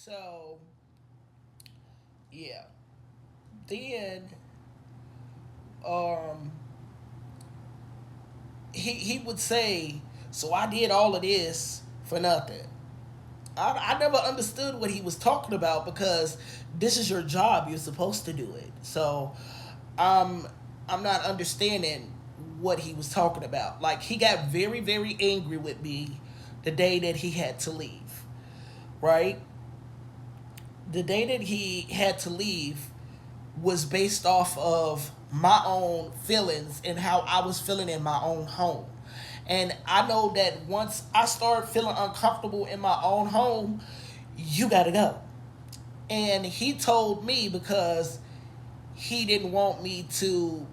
So yeah. Then um he would say, so I did all of this for nothing. I never understood what he was talking about because this is your job. You're supposed to do it. So um, I'm not understanding what he was talking about. Like, he got very, very angry with me the day that he had to leave, right? The day that he had to leave was based off of my own feelings and how I was feeling in my own home. And I know that once I start feeling uncomfortable in my own home, you gotta go. And he told me because he didn't want me to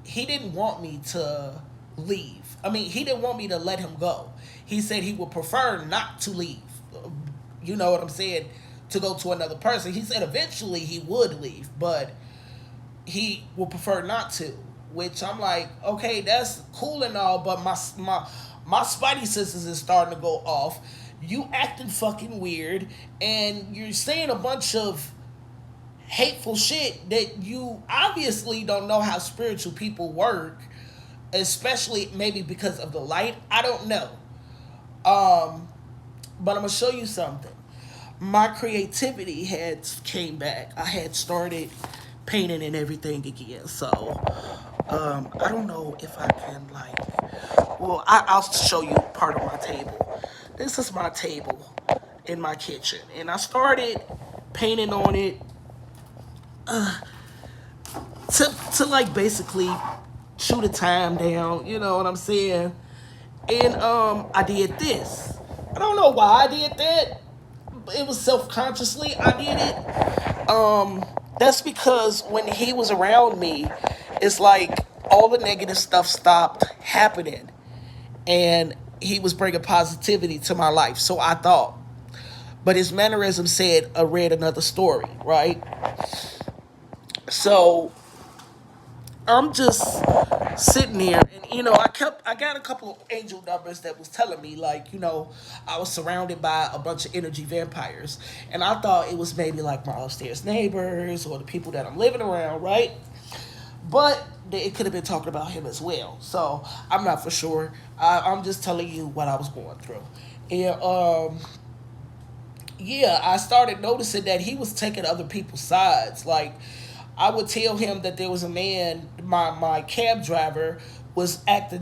leave. I mean, he didn't want me to let him go. He said he would prefer not to leave. You know what I'm saying? To go to another person. He said eventually he would leave, but he would prefer not to. Which I'm like, okay, that's cool and all, but my spidey senses is starting to go off. You acting fucking weird, and you're saying a bunch of hateful shit that you obviously don't know how spiritual people work, especially maybe because of the light. I don't know. Um, but I'm gonna show you something. My creativity had came back. I had started painting and everything again. So I don't know if I can Well, I'll show you part of my table. This is my table in my kitchen, and I started painting on it to like basically shoot the time down. You know what I'm saying? And I did this. I don't know why I did that. It was self-consciously I did it. That's because when he was around me, it's like all the negative stuff stopped happening, and he was bringing positivity to my life. So I thought, but his mannerism said, "I read another story," right? So I'm just sitting there, and I got a couple of angel numbers that was telling me, like, I was surrounded by a bunch of energy vampires, and I thought it was maybe like my upstairs neighbors or the people that I'm living around, right? But it could have been talking about him as well. So I'm not for sure. I'm just telling you what I was going through. And yeah, I started noticing that he was taking other people's sides. Like, I would tell him that there was a man, my cab driver was acting